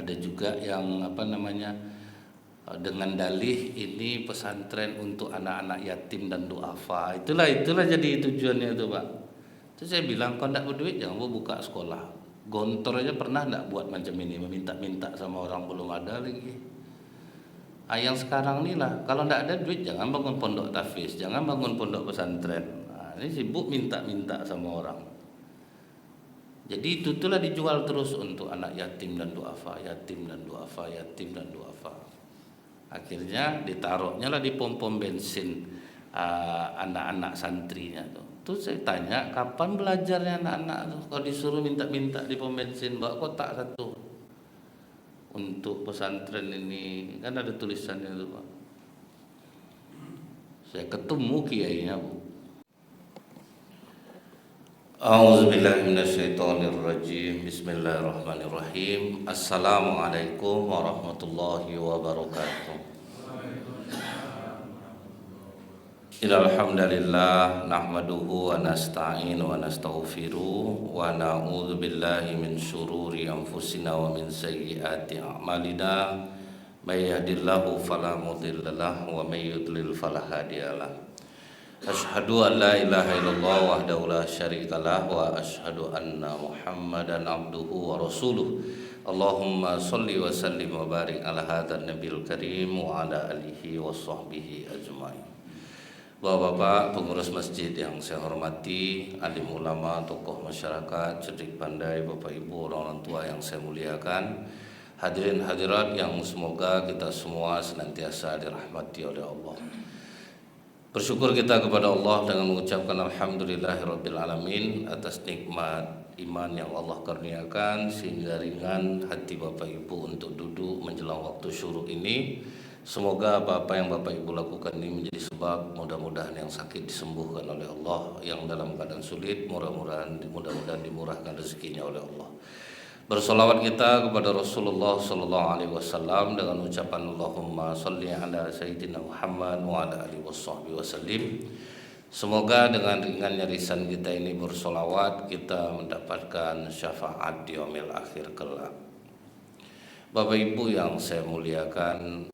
Ada juga yang dengan dalih ini pesantren untuk anak-anak yatim dan duafa. Itulah jadi tujuannya itu, Pak. Terus saya bilang, kalau tidak berduit jangan mau buka sekolah. Gontor aja pernah tidak buat macam ini, meminta-minta sama orang belum ada lagi. Yang sekarang inilah, kalau tidak ada duit jangan bangun pondok tahfiz, jangan bangun pondok pesantren. Ini sibuk minta-minta sama orang. Jadi itulah dijual terus untuk anak yatim dan duafa, yatim dan duafa, yatim dan duafa. Akhirnya ditaruhnya lah di pom-pom bensin anak-anak santrinya tuh. Terus saya tanya, kapan belajarnya anak-anak tuh? Kalau disuruh minta-minta di pom bensin, bawa kotak satu untuk pesantren ini, kan ada tulisannya tuh, Pak. Saya ketemu kiainya, Bu. A'udzubillahi minasyaitonirrajim. Bismillahirrahmanirrahim. Assalamualaikum warahmatullahi wabarakatuh. Innal hamdalillah nahmaduhu wa nasta'inu wa nastaghfiruh wa na'udzu billahi min syururi anfusina wa min sayyiati a'malina. May yahdihillahu fala mudhillalah wa may yudlil fala hadiyalah. Asyhadu an la ilaha illallah wahdahu la syarikalah wa asyhadu anna Muhammadan abduhu wa rasuluh. Allahumma shalli wa sallim wa barik ala hadzal nabiyil karim wa ala alihi wa sahbihi ajmain. Bapak-bapak pengurus masjid yang saya hormati, alim ulama, tokoh masyarakat, cerdik pandai, Bapak Ibu, orang tua yang saya muliakan, hadirin hadirat yang semoga kita semua senantiasa dirahmati oleh Allah. Bersyukur kita kepada Allah dengan mengucapkan alhamdulillahirabbil alamin atas nikmat iman yang Allah karuniakan sehingga ringan hati Bapak Ibu untuk duduk menjelang waktu syuruk ini. Semoga apa yang Bapak Ibu lakukan ini menjadi sebab mudah-mudahan yang sakit disembuhkan oleh Allah, yang dalam keadaan sulit mudah-mudahan dimurahkan rezekinya oleh Allah. Bersolawat kita kepada Rasulullah sallallahu alaihi wasallam dengan ucapan Allahumma shalli ala sayyidina Muhammad wa ala alihi washabbihi wasallim. Semoga dengan ringannya lisan kita ini bersolawat kita mendapatkan syafaat di yaumil akhir kelak. Bapak Ibu yang saya muliakan,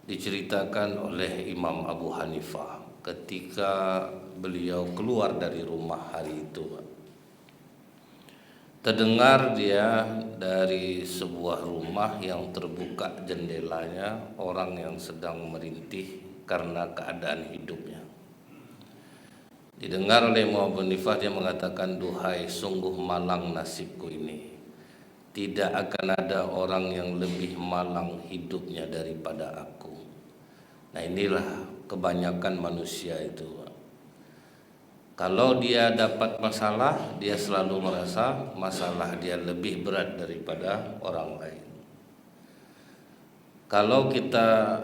diceritakan oleh Imam Abu Hanifah ketika beliau keluar dari rumah hari itu, terdengar dia dari sebuah rumah yang terbuka jendelanya orang yang sedang merintih karena keadaan hidupnya. Didengar oleh Imam Abu Hanifah, dia mengatakan, duhai sungguh malang nasibku ini. Tidak akan ada orang yang lebih malang hidupnya daripada aku. Nah, inilah kebanyakan manusia itu. Kalau dia dapat masalah, dia selalu merasa masalah dia lebih berat daripada orang lain. Kalau kita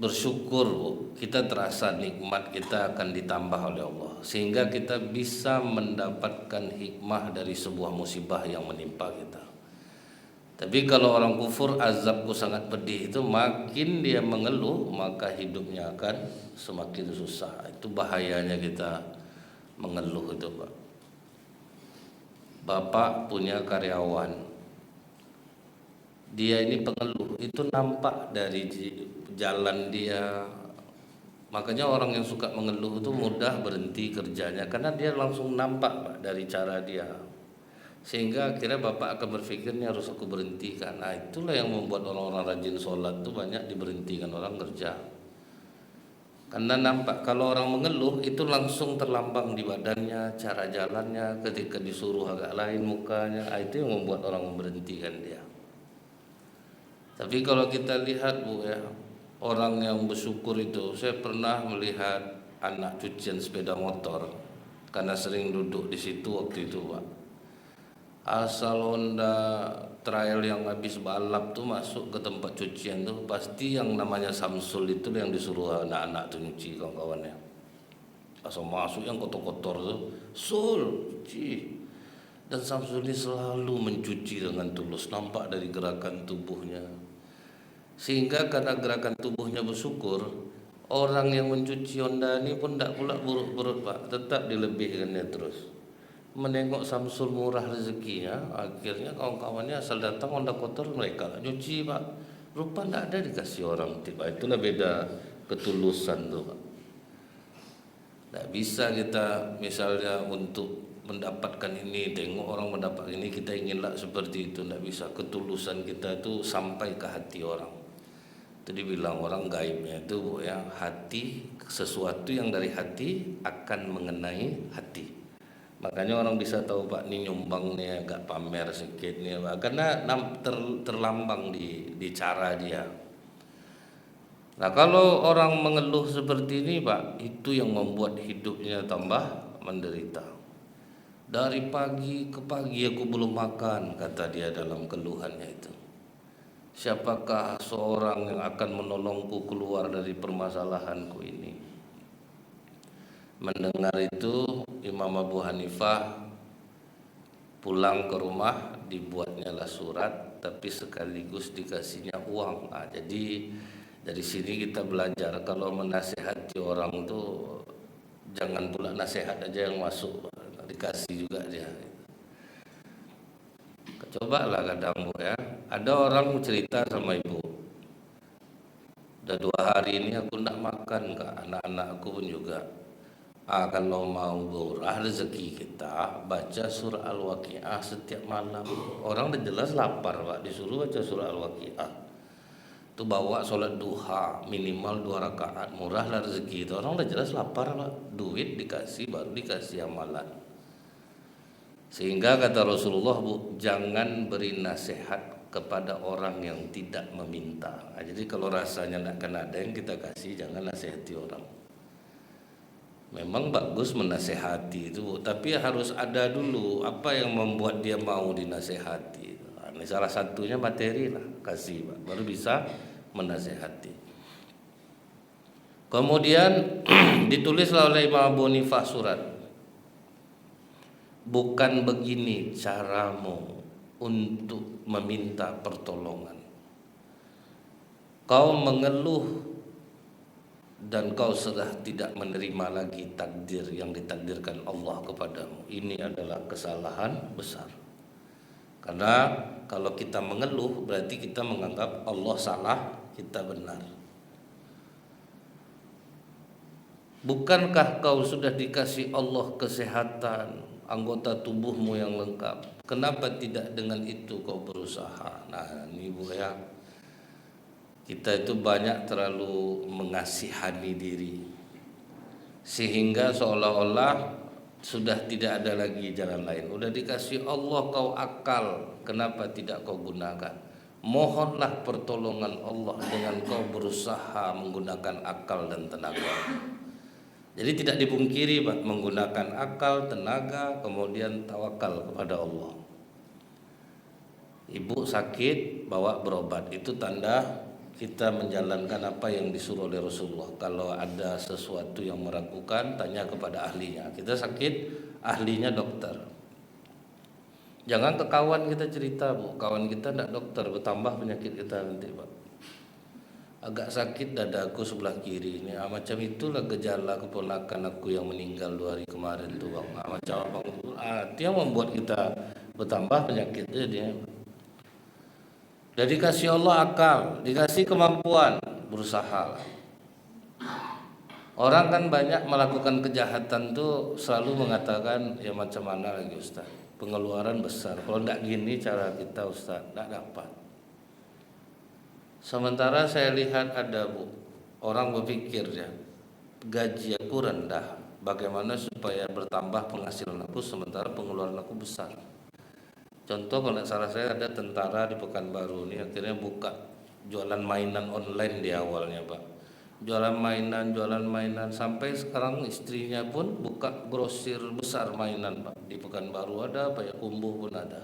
bersyukur, kita terasa nikmat kita akan ditambah oleh Allah, sehingga kita bisa mendapatkan hikmah dari sebuah musibah yang menimpa kita. Tapi kalau orang kufur, azabku sangat pedih, itu makin dia mengeluh, maka hidupnya akan semakin susah. Itu bahayanya kita mengeluh itu, Pak. Bapak punya karyawan, dia ini pengeluh, itu nampak dari jalan dia. Makanya orang yang suka mengeluh itu mudah berhenti kerjanya, karena dia langsung nampak, Pak, dari cara dia. Sehingga akhirnya Bapak akan berpikir, ini harus aku berhentikan. Nah, itulah yang membuat orang-orang rajin sholat itu banyak diberhentikan orang kerja. Karena nampak kalau orang mengeluh itu langsung terlambang di badannya, cara jalannya, ketika disuruh agak lain mukanya, itu yang membuat orang memberhentikan dia. Tapi kalau kita lihat, Bu, ya, orang yang bersyukur itu, saya pernah melihat anak cucian sepeda motor karena sering duduk di situ waktu itu, Pak. Asal Honda trail yang habis balap tuh masuk ke tempat cucian tuh, pasti yang namanya Samsul itu yang disuruh anak-anak tuh nyuci, kawan-kawannya. Asal masuk yang kotor-kotor tuh, Sul, cuci. Dan Samsul ini selalu mencuci dengan tulus, nampak dari gerakan tubuhnya. Sehingga karena gerakan tubuhnya bersyukur, orang yang mencuci Honda ini pun tidak pula buruk-buruk, Pak, tetap dilebihkannya terus. menengok Samsul murah rezekinya, akhirnya kawan-kawannya asal datang Honda kotor mereka lah nyuci Pak. Rupa tidak ada dikasih orang tip. Itulah beda ketulusan tuh Pak. Tidak bisa kita misalnya untuk mendapatkan ini, tengok orang mendapat ini kita inginlah seperti itu. Tidak bisa. Ketulusan kita itu sampai ke hati orang. Itu dibilang orang gaibnya itu Bu ya, hati, sesuatu yang dari hati akan mengenai hati. Makanya orang bisa tahu Pak ini nyumbang nih agak pamer sedikit nih Pak, karena terlambang di cara dia. Nah kalau orang mengeluh seperti ini Pak, itu yang membuat hidupnya tambah menderita. Dari pagi ke pagi aku belum makan, kata dia dalam keluhannya itu. Siapakah seorang yang akan menolongku keluar dari permasalahanku ini? Mendengar itu Imam Abu Hanifah pulang ke rumah, dibuatnya lah surat, tapi sekaligus dikasihnya uang. Nah, jadi dari sini kita belajar kalau menasehati orang tuh jangan pula nasihat aja yang masuk, dikasih juga dia. Cobalah kadang Bu ya, ada orang cerita sama ibu, udah 2 hari ini aku nak makan Kak, anak-anak aku pun juga. Kalau mau murah rezeki kita baca surah Al-Waqiah setiap malam. Orang udah jelas lapar Pak, disuruh baca surah Al-Waqiah. Itu bawa sholat duha minimal 2 rakaat, murahlah rezeki itu. Orang udah jelas lapar Pak, duit dikasih baru dikasih amalan. Sehingga kata Rasulullah Bu, jangan beri nasihat kepada orang yang tidak meminta. Nah, jadi kalau rasanya tidak akan ada yang kita kasih, jangan nasihati orang. Memang bagus menasehati itu, tapi harus ada dulu apa yang membuat dia mau dinasehati. Nah, ini salah satunya materi lah, kasih Pak, baru bisa menasehati. Kemudian ditulislah oleh Imam Abu Hanifah surat, bukan begini caramu untuk meminta pertolongan. Kau mengeluh dan kau sudah tidak menerima lagi takdir yang ditakdirkan Allah kepadamu. Ini adalah kesalahan besar. Karena kalau kita mengeluh berarti kita menganggap Allah salah, kita benar. Bukankah kau sudah dikasih Allah kesehatan, anggota tubuhmu yang lengkap? Kenapa tidak dengan itu kau berusaha? Nah, ini Bu ya, kita itu banyak terlalu mengasihani diri, sehingga seolah-olah sudah tidak ada lagi jalan lain. Udah dikasih Allah kau akal, kenapa tidak kau gunakan? Mohonlah pertolongan Allah dengan kau berusaha menggunakan akal dan tenaga. Jadi tidak dipungkiri Pak, menggunakan akal, tenaga, kemudian tawakal kepada Allah. Ibu sakit bawa berobat, itu tanda kita menjalankan apa yang disuruh oleh Rasulullah. Kalau ada sesuatu yang meragukan, tanya kepada ahlinya. Kita sakit, ahlinya dokter. Jangan ke kawan kita cerita Bu, kawan kita tidak dokter, bertambah penyakit kita nanti Pak. Agak sakit dadaku sebelah kiri ini, macam itulah gejala keponakan aku yang meninggal 2 hari kemarin tuh Bang. Macam abang itu, itu yang membuat kita bertambah penyakitnya dia. Dan dikasih Allah akal, dikasih kemampuan, berusaha. Orang kan banyak melakukan kejahatan tuh selalu mengatakan ya macam mana lagi Ustaz, pengeluaran besar, kalau tidak gini cara kita Ustaz, tidak dapat. Sementara saya lihat ada Bu, orang berpikir ya, gaji aku rendah, bagaimana supaya bertambah penghasilan aku sementara pengeluaran aku besar. Contoh kalau salah saya ada tentara di Pekanbaru ini akhirnya buka jualan mainan online di awalnya Pak. Jualan mainan sampai sekarang istrinya pun buka grosir besar mainan Pak. Di Pekanbaru ada, Payakumbuh pun ada.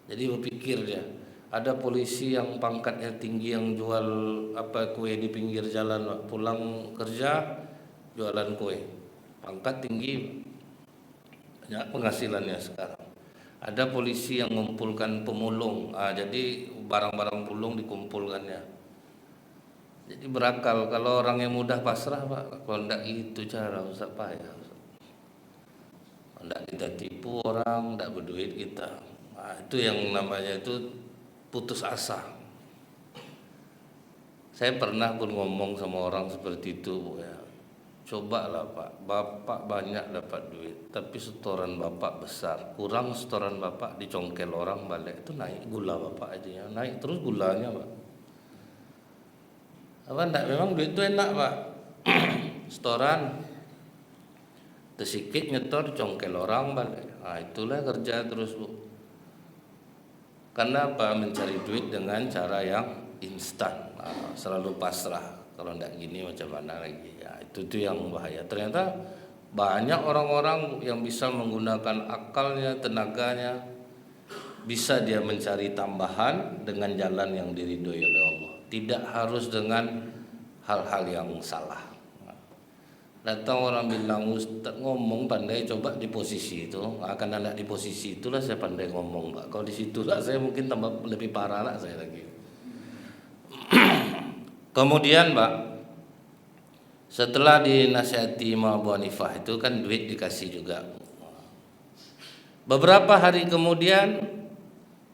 Jadi berpikir dia, ada polisi yang pangkatnya tinggi yang jual kue di pinggir jalan Pak. Pulang kerja jualan kue. Pangkat tinggi, banyak penghasilannya sekarang. Ada polisi yang mengumpulkan pemulung, jadi barang-barang pulung dikumpulkannya. Jadi berakal. Kalau orang yang mudah pasrah Pak, kalau tidak itu cara Ustaz payah. Tidak kita tipu. tipu orang, tidak berduit kita. Nah, itu yang namanya itu putus asa. Saya pernah pun ngomong sama orang seperti itu, Bu, ya. Cobalah Pak, Bapak banyak dapat duit, tapi setoran Bapak besar, kurang setoran Bapak dicongkel orang balik, itu naik gula Bapak aja ya, naik terus gulanya Pak. Apa enggak, memang duit itu enak Pak. Setoran tersikit nyetor congkel orang balik. Nah, itulah kerja terus Bu. Karena apa? Mencari duit dengan cara yang instan. Nah, selalu pasrah. Kalau enggak gini macam mana lagi? Ya, itu tuh yang bahaya. Ternyata banyak orang-orang yang bisa menggunakan akalnya, tenaganya, bisa dia mencari tambahan dengan jalan yang diridhoi oleh Allah. Tidak harus dengan hal-hal yang salah. Datang orang bilang, Ustaz ngomong pandai, coba di posisi itu. Akan ada di posisi itulah saya pandai ngomong Pak. Kalau di situlah saya mungkin tambah lebih parah lah saya lagi. Kemudian Pak, setelah dinasihati Imam Abu Hanifah itu kan duit dikasih juga. Beberapa hari kemudian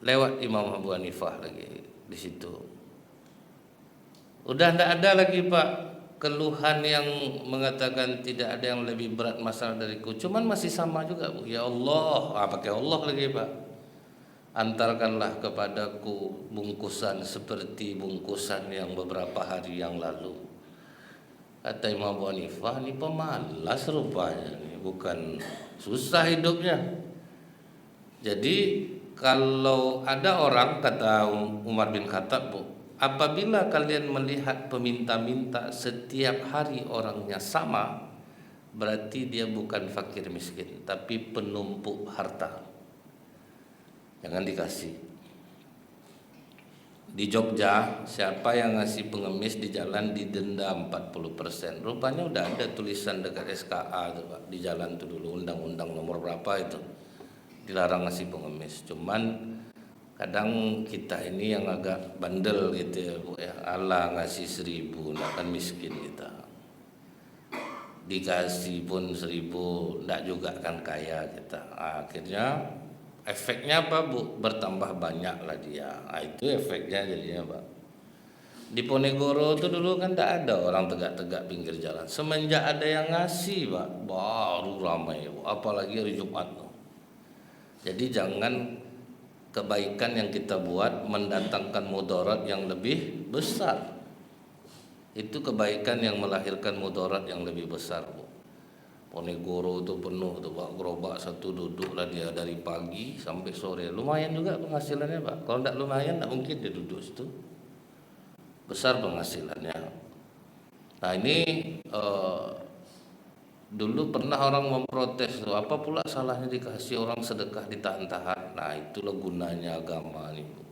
lewat Imam Abu Hanifah lagi di situ. Udah tidak ada lagi Pak keluhan yang mengatakan tidak ada yang lebih berat masalah dariku. Cuman masih sama juga Bu. Ya Allah, pakai Allah lagi Pak. Antarkanlah kepadaku bungkusan seperti bungkusan yang beberapa hari yang lalu. Kata Imam Abu Hanifah, ini pemalas rupanya, ini bukan susah hidupnya. Jadi kalau ada orang, kata Umar bin Khattab Bu, apabila kalian melihat peminta-minta setiap hari orangnya sama, berarti dia bukan fakir miskin, tapi penumpuk harta. Jangan dikasih. Di Jogja, siapa yang ngasih pengemis di jalan didenda 40%. Rupanya udah ada tulisan dekat SKA tuh Pak, di jalan tuh dulu, undang-undang nomor berapa itu, dilarang ngasih pengemis. Cuman kadang kita ini yang agak bandel gitu ya Bu ya, Allah ngasih 1.000, nggak kan miskin kita. Dikasih pun 1.000, nggak juga kan kaya kita. Akhirnya efeknya apa Bu? Bertambah banyak lah dia. Itu efeknya jadinya Pak. Di Ponegoro itu dulu kan tidak ada orang tegak-tegak pinggir jalan. Semenjak ada yang ngasih Pak, baru ramai Bu. Apalagi hari Jumat tuh. Jadi jangan kebaikan yang kita buat mendatangkan mudarat yang lebih besar. Itu kebaikan yang melahirkan mudarat yang lebih besar Bu. Ponegoro itu penuh tuh Pak, gerobak satu duduklah dia dari pagi sampai sore. Lumayan juga penghasilannya Pak. Kalau tidak lumayan tidak mungkin dia duduk situ. Besar penghasilannya. Nah ini dulu pernah orang memprotes tuh, apa pula salahnya dikasih orang sedekah ditahan-tahan. Nah itulah gunanya agama nih Bu.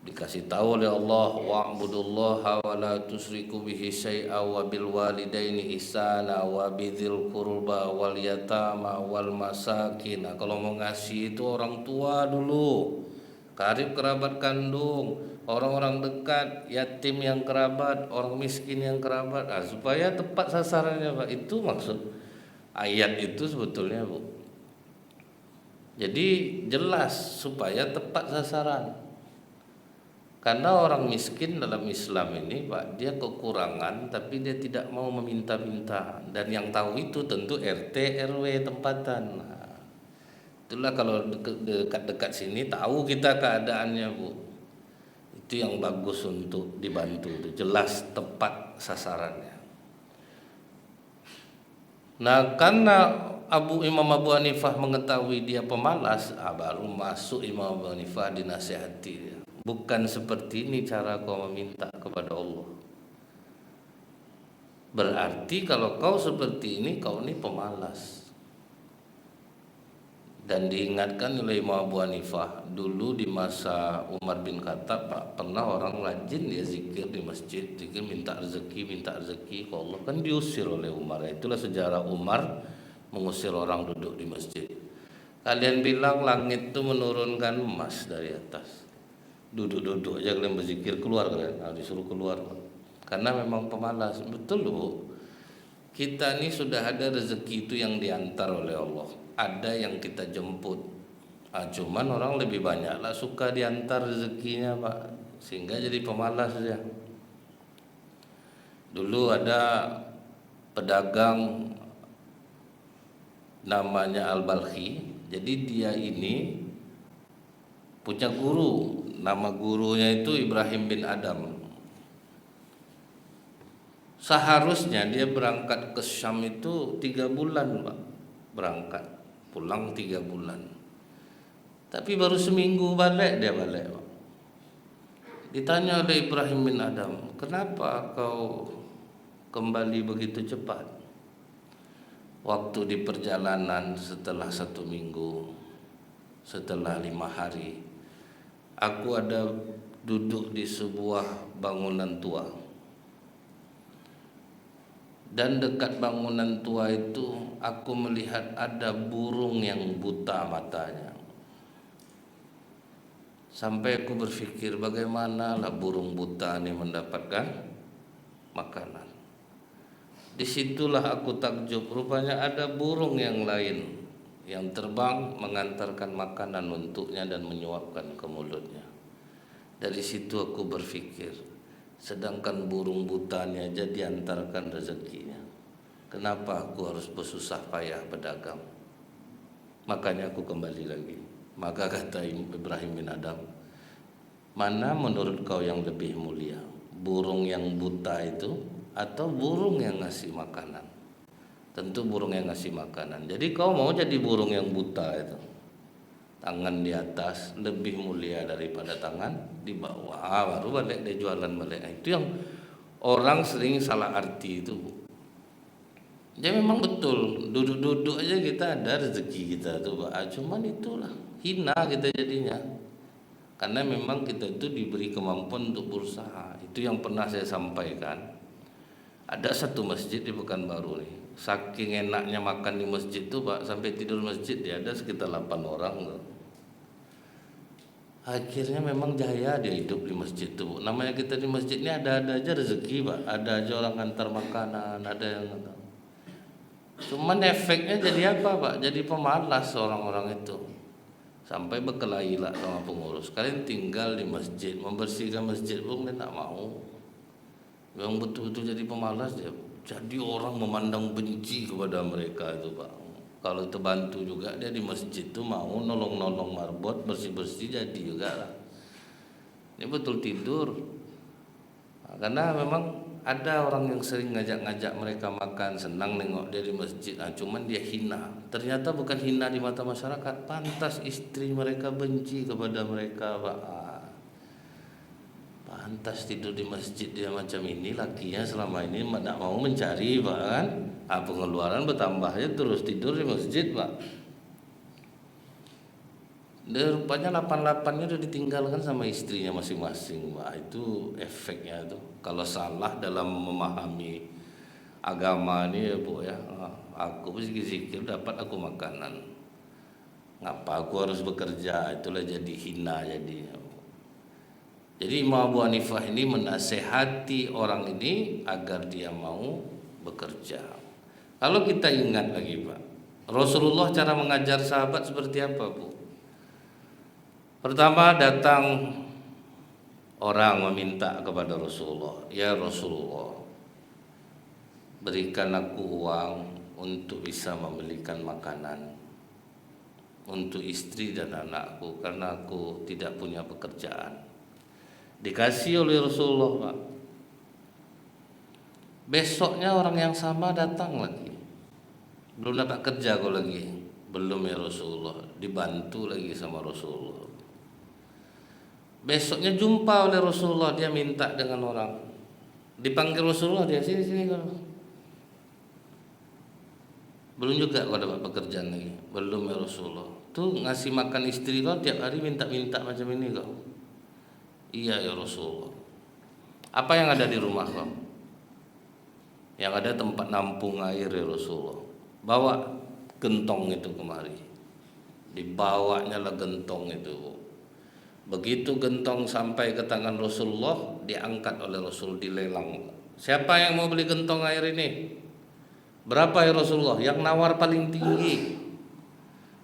Dikasih tahu oleh Allah, wa'budullaha wa la tusyriku bihi syai'a wa bil walidaini ihsana wa bidzil qurba wal yatama wal masakin. Nah, kalau mau ngasih itu orang tua dulu, karib kerabat kandung, orang-orang dekat, yatim yang kerabat, orang miskin yang kerabat. Nah, supaya tepat sasarannya Pak. Itu maksud ayat itu sebetulnya Bu. Jadi jelas supaya tepat sasaran. Karena orang miskin dalam Islam ini Pak, dia kekurangan tapi dia tidak mau meminta-minta. Dan yang tahu itu tentu RT, RW tempatan. Nah, itulah kalau dekat-dekat sini tahu kita keadaannya Bu. Itu yang bagus untuk dibantu, itu jelas tepat sasarannya. Nah karena Imam Abu Hanifah mengetahui dia pemalas, baru masuk Imam Abu Hanifah dinasihati dia. Bukan seperti ini cara kau meminta kepada Allah. Berarti kalau kau seperti ini, kau ini pemalas. Dan diingatkan oleh Imam Abu Hanifah, dulu di masa Umar bin Khattab Pak, pernah orang rajin dia zikir di masjid, zikir minta rezeki ke Allah, kan diusir oleh Umar. Itulah sejarah Umar mengusir orang duduk di masjid. Kalian bilang langit itu menurunkan emas dari atas. Duduk-duduk aja kalian berzikir, keluar kalian, disuruh keluar karena memang pemalas. Betul Bu, kita ini sudah ada rezeki itu yang diantar oleh Allah. ada yang kita jemput. Cuman orang lebih banyak lah suka diantar rezekinya Pak, sehingga jadi pemalas ya. Dulu ada pedagang namanya Al-Balkhi. Jadi dia ini punya guru, nama gurunya itu Ibrahim bin Adam. Seharusnya dia berangkat ke Syam itu 3 bulan Pak, berangkat pulang 3 bulan. Tapi baru seminggu balik dia balik Pak. Ditanya oleh Ibrahim bin Adam, kenapa kau kembali begitu cepat? Waktu di perjalanan setelah 1 minggu, setelah 5 hari, aku ada duduk di sebuah bangunan tua. Dan dekat bangunan tua itu aku melihat ada burung yang buta matanya. Sampai aku berpikir bagaimana lah burung buta ini mendapatkan makanan. Disitulah aku takjub, rupanya ada burung yang lain yang terbang mengantarkan makanan untuknya dan menyuapkan ke mulutnya. Dari situ aku berpikir, sedangkan burung butanya aja diantarkan rezekinya, kenapa aku harus bersusah payah berdagang? Makanya aku kembali lagi. Maka kata Ibrahim bin Adam, mana menurut kau yang lebih mulia, burung yang buta itu atau burung yang ngasih makanan? Tentu burung yang ngasih makanan. Jadi kau mau jadi burung yang buta itu, tangan di atas lebih mulia daripada tangan di bawah. Baru balik dia jualan balik. Itu yang orang sering salah arti itu. Jadi memang betul, duduk-duduk aja kita ada rezeki kita tuh Pak. Cuman itulah hina kita jadinya. Karena memang kita itu diberi kemampuan untuk berusaha. Itu yang pernah saya sampaikan. Ada satu masjid di Pekanbaru nih, saking enaknya makan di masjid tuh Pak, sampai tidur masjid dia ada sekitar 8 orang tuh. Akhirnya memang jaya dia hidup di masjid tuh. Namanya kita di masjid ini ada aja rezeki Pak, ada aja orang antar makanan, ada yang antar. Cuman efeknya jadi apa Pak? Jadi pemalas orang-orang itu. Sampai berkelahi lah sama pengurus. Kalian tinggal di masjid, membersihkan masjid pun dia tak mau. Yang betul-betul jadi pemalas dia. Jadi orang memandang benci kepada mereka itu Pak. Kalau terbantu juga dia di masjid tuh mau nolong-nolong marbot, bersih-bersih jadi juga lah. Ini betul tidur. Karena memang ada orang yang sering ngajak-ngajak mereka makan, senang nengok dia di masjid. Cuman dia hina. Ternyata bukan hina di mata masyarakat, pantas istri mereka benci kepada mereka Pak. Pantas tidur di masjid dia macam ini, lakinya selama ini tidak mau mencari Pak kan. Pengeluaran bertambahnya terus tidur di masjid Pak. Dan rupanya 88-nya udah ditinggalkan sama istrinya masing-masing Pak. Itu efeknya tuh. Kalau salah dalam memahami agama ini ya Bu ya, aku zikir dapat aku makanan, ngapa aku harus bekerja? Itulah jadi hina jadinya. Jadi Imam Abu Hanifah ini menasehati orang ini agar dia mau bekerja. Kalau kita ingat lagi Pak, Rasulullah cara mengajar sahabat seperti apa Bu? Pertama datang orang meminta kepada Rasulullah, ya Rasulullah, berikan aku uang untuk bisa membelikan makanan untuk istri dan anakku karena aku tidak punya pekerjaan. Dikasih oleh Rasulullah Pak. Besoknya orang yang sama datang lagi, belum dapat kerja kok lagi, belum ya Rasulullah, dibantu lagi sama Rasulullah. Besoknya jumpa oleh Rasulullah, dia minta dengan orang, dipanggil Rasulullah, dia sini kalau belum juga kau dapat pekerjaan lagi, belum ya Rasulullah. Tuh ngasih makan istri kau tiap hari minta-minta macam ini kau. Iya ya Rasulullah. Apa yang ada di rumah kau? Yang ada tempat nampung air ya Rasulullah. Bawa gentong itu kemari. Dibawanya lah gentong itu. Begitu gentong sampai ke tangan Rasulullah, diangkat oleh Rasul, dilelang. Siapa yang mau beli gentong air ini? Berapa ya Rasulullah? Yang nawar paling tinggi.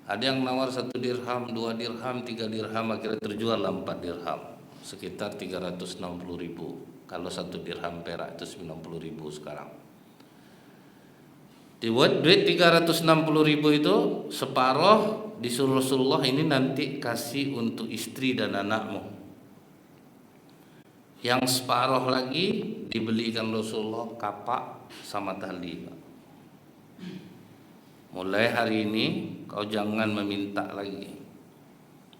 Ada yang nawar 1 dirham, 2 dirham, 3 dirham, akhirnya terjual 4 dirham, sekitar 360.000. Kalau 1 dirham perak itu 90.000 sekarang. Dibuat duit 360.000 itu separuh disuruh Rasulullah, ini nanti kasih untuk istri dan anakmu. Yang separuh lagi dibelikan Rasulullah kapak sama tali. Mulai hari ini kau jangan meminta lagi.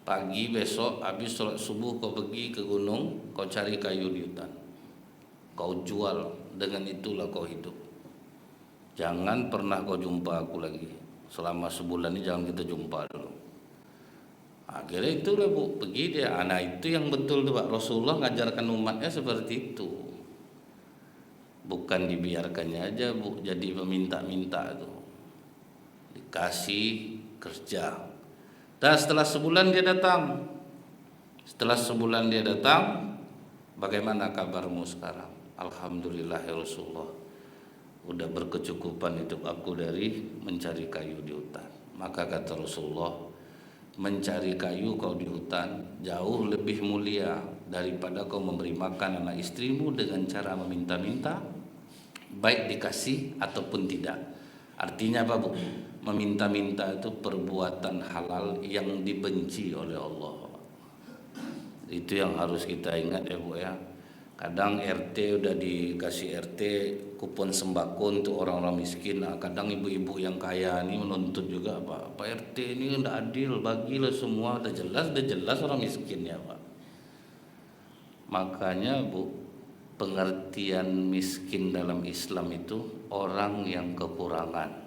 Pagi besok habis sholat subuh kau pergi ke gunung, kau cari kayu di hutan, kau jual, dengan itulah kau hidup. Jangan pernah kau jumpa aku lagi. Selama sebulan ini jangan kita jumpa dulu. Akhirnya itulah Bu, pergi dia. Anak itu yang betul tuh Pak, Rasulullah ngajarkan umatnya seperti itu. Bukan dibiarkannya aja Bu, jadi meminta-minta tuh. Dikasih kerja. Dan setelah sebulan dia datang. Setelah sebulan dia datang, bagaimana kabarmu sekarang? Alhamdulillah ya Rasulullah, udah berkecukupan hidup aku dari mencari kayu di hutan. Maka kata Rasulullah, mencari kayu kau di hutan jauh lebih mulia daripada kau memberi makan anak istrimu dengan cara meminta-minta, baik dikasih ataupun tidak. Artinya apa Bu? Meminta-minta itu perbuatan halal yang dibenci oleh Allah. Itu yang harus kita ingat ya Bu ya. Kadang RT udah dikasih RT kupon sembako untuk orang-orang miskin. Nah, kadang ibu-ibu yang kaya ini menuntut juga Pak RT ini udah adil, bagilah semua, udah jelas orang miskin ya Pak. Makanya Bu, pengertian miskin dalam Islam itu orang yang kekurangan.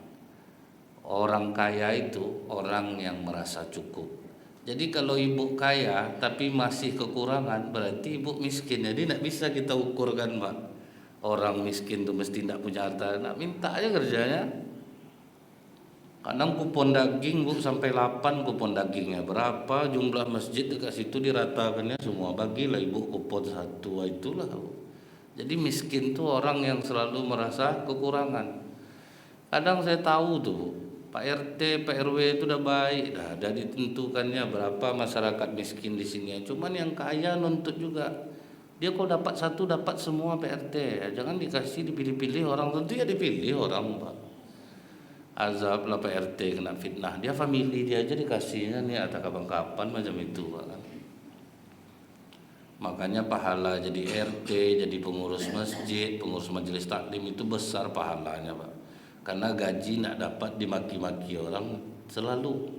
Orang kaya itu orang yang merasa cukup. Jadi kalau ibu kaya tapi masih kekurangan, berarti ibu miskin. Jadi tidak bisa kita ukurkan Pak, orang miskin itu mesti tidak punya harta. Nak minta aja kerjanya. Kadang kupon daging Bu sampai 8 kupon dagingnya. Berapa jumlah masjid dekat situ diratakannya semua. Bagilah ibu kupon 1, itulah Bu. Jadi miskin itu orang yang selalu merasa kekurangan. Kadang saya tahu tuh Bu, Pak RT, Pak RW itu udah baik, dah ditentukannya berapa masyarakat miskin di sini. Cuman yang kaya nuntut juga. Dia kalau dapat satu dapat semua Pak RT. Jangan dikasih dipilih-pilih orang, tentu ya dipilih orang Pak. Azab lah Pak RT kena fitnah. Dia family dia aja dikasihnya nih atau kapan-kapan macam itu Pak kan. Makanya pahala jadi RT, jadi pengurus masjid, pengurus majelis taklim itu besar pahalanya Pak. Karena gaji nak dapat dimaki-maki orang selalu.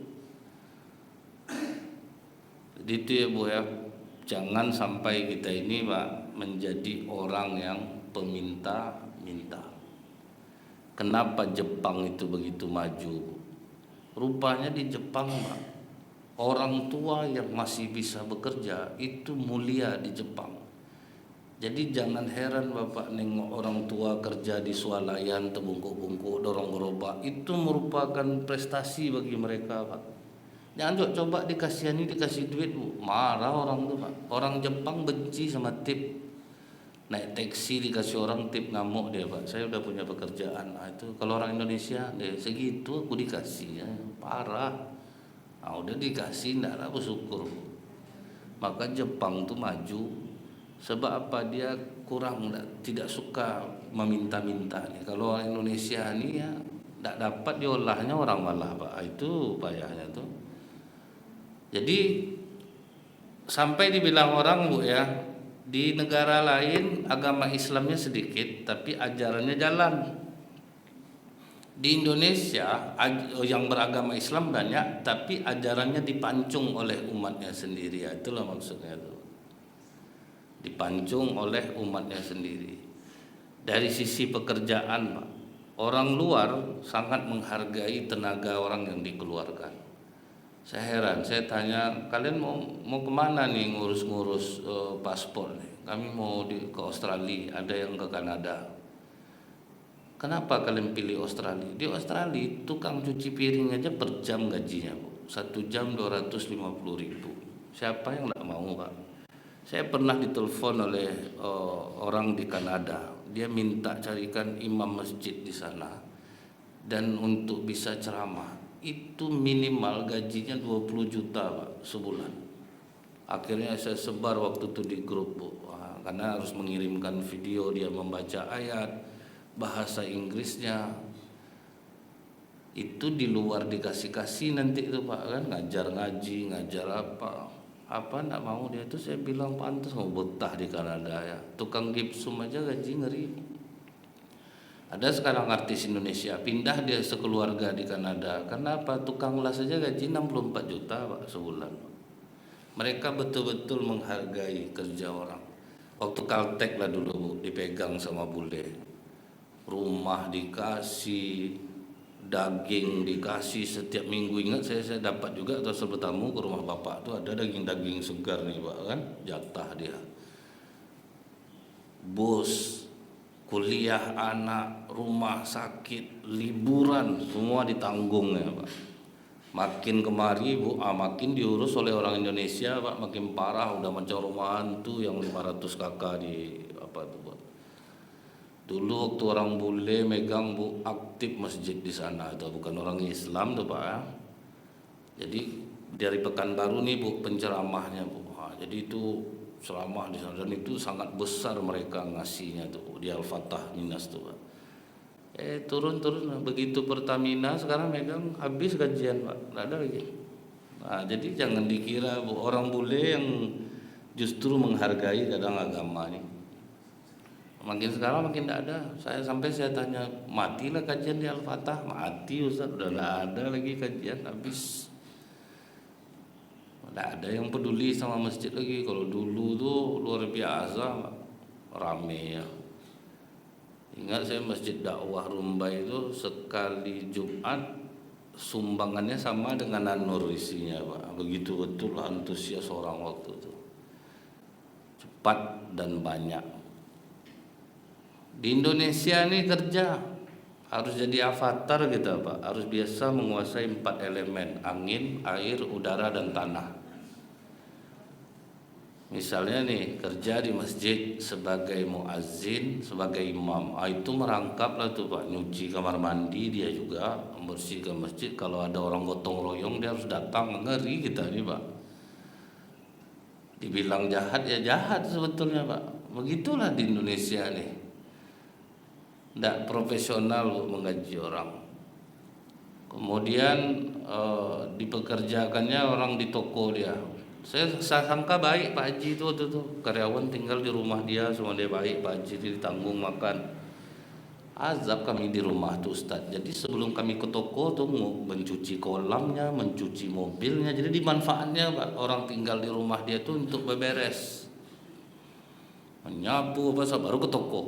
Jadi itu ya Bu ya, jangan sampai kita ini Pak menjadi orang yang peminta-minta. Kenapa Jepang itu begitu maju? Rupanya di Jepang Pak, orang tua yang masih bisa bekerja itu mulia di Jepang. Jadi jangan heran Bapak nengok orang tua kerja di swalayan, terbungkuk-bungkuk, dorong gerobak, itu merupakan prestasi bagi mereka Pak. Jangan coba dikasihani, dikasih duit Bu, marah orang tuh Pak. Orang Jepang benci sama tip. Naik taksi dikasih orang tip, ngamuk dia Pak. Saya udah punya pekerjaan. Nah, itu kalau orang Indonesia deh segitu aku dikasih ya, parah. Nah, udah dikasih ndak lah bersyukur. Maka Jepang tuh maju. Sebab apa? Dia kurang, tidak suka meminta-minta. Kalau orang Indonesia ini ya tidak dapat diolahnya orang malah Pak. Itu payahnya tuh. Jadi sampai dibilang orang Bu ya, di negara lain agama Islamnya sedikit tapi ajarannya jalan. Di Indonesia yang beragama Islam banyak tapi ajarannya dipancung oleh umatnya sendiri. Itulah maksudnya tuh. Dipancung oleh umatnya sendiri. Dari sisi pekerjaan Pak, orang luar sangat menghargai tenaga orang yang dikeluarkan. Saya heran, saya tanya, kalian mau kemana nih ngurus-ngurus paspor nih? Kami mau ke Australia, ada yang ke Kanada. Kenapa kalian pilih Australia? Di Australia tukang cuci piring aja per jam gajinya Bu, 1 jam 250.000. Siapa yang tidak mau Pak? Saya pernah ditelepon oleh orang di Kanada. Dia minta carikan imam masjid di sana dan untuk bisa ceramah. itu minimal gajinya 20 juta Pak sebulan. Akhirnya saya sebar waktu itu di grup Bu. Wah, karena harus mengirimkan video dia membaca ayat, bahasa Inggrisnya. Itu di luar dikasih nanti itu Pak kan, ngajar ngaji, ngajar apa enggak mau dia itu. Saya bilang pantas mau betah di Kanada ya. Tukang gipsum aja gaji ngeri. Ada sekarang artis Indonesia pindah dia sekeluarga di Kanada. Karena apa? Tukang las saja gaji 64 juta Pak sebulan. Mereka betul-betul menghargai kerja orang. Waktu Caltech lah dulu Bu, dipegang sama bule. Rumah dikasih, daging dikasih setiap minggu. Ingat saya dapat juga atau bertamu ke rumah bapak tuh ada daging-daging segar nih Pak kan, jatah dia. Bos, kuliah anak, rumah sakit, liburan semua ditanggung ya Pak. Makin kemari Bu, makin diurus oleh orang Indonesia Pak, makin parah, udah macam rumah hantu yang 500 kakak di apa tuh Pak. Dulu waktu orang bule megang Bu, aktif masjid di sana, itu bukan orang Islam tuh Pak ya. Jadi dari Pekanbaru nih Bu penceramahnya Bu. Jadi itu ceramah di sana dan itu sangat besar mereka ngasihnya tuh Bu, di Al-Fatah Minas tuh Pak. Turun begitu Pertamina sekarang megang habis gajian Pak, nggak ada lagi. Nah, jadi jangan dikira Bu, orang bule yang justru menghargai kadang agama nih. Makin sekarang makin tidak ada. Saya tanya, matilah kajian di Al-Fatah, mati Ustaz, udah nggak ada lagi kajian, habis. Tidak ada yang peduli sama masjid lagi. Kalau dulu tuh luar biasa rame ya. Ingat saya masjid dakwah Rumbai itu sekali Jumat sumbangannya sama dengan An-Nur isinya Pak. Begitu betul antusias orang waktu itu. Cepat dan banyak. Di Indonesia nih kerja harus jadi avatar kita Pak. Harus biasa menguasai 4 elemen, angin, air, udara dan tanah. Misalnya nih kerja di masjid sebagai muazzin, sebagai imam, itu merangkap lah tuh Pak, nyuci kamar mandi dia juga, membersihkan masjid. Kalau ada orang gotong royong dia harus datang, ngeri kita nih Pak. Dibilang jahat ya jahat sebetulnya Pak. Begitulah di Indonesia nih, tidak profesional menggaji orang. Kemudian dipekerjakannya orang di toko dia. Saya sangka baik Pak Haji itu waktu itu, karyawan tinggal di rumah dia, semua dia baik, Pak Haji ditanggung makan. Azab kami di rumah tuh Ustaz. Jadi sebelum kami ke toko tuh mencuci kolamnya, mencuci mobilnya. Jadi dimanfaatnya Pak, orang tinggal di rumah dia tuh untuk beberes, menyapu apa baru ke toko.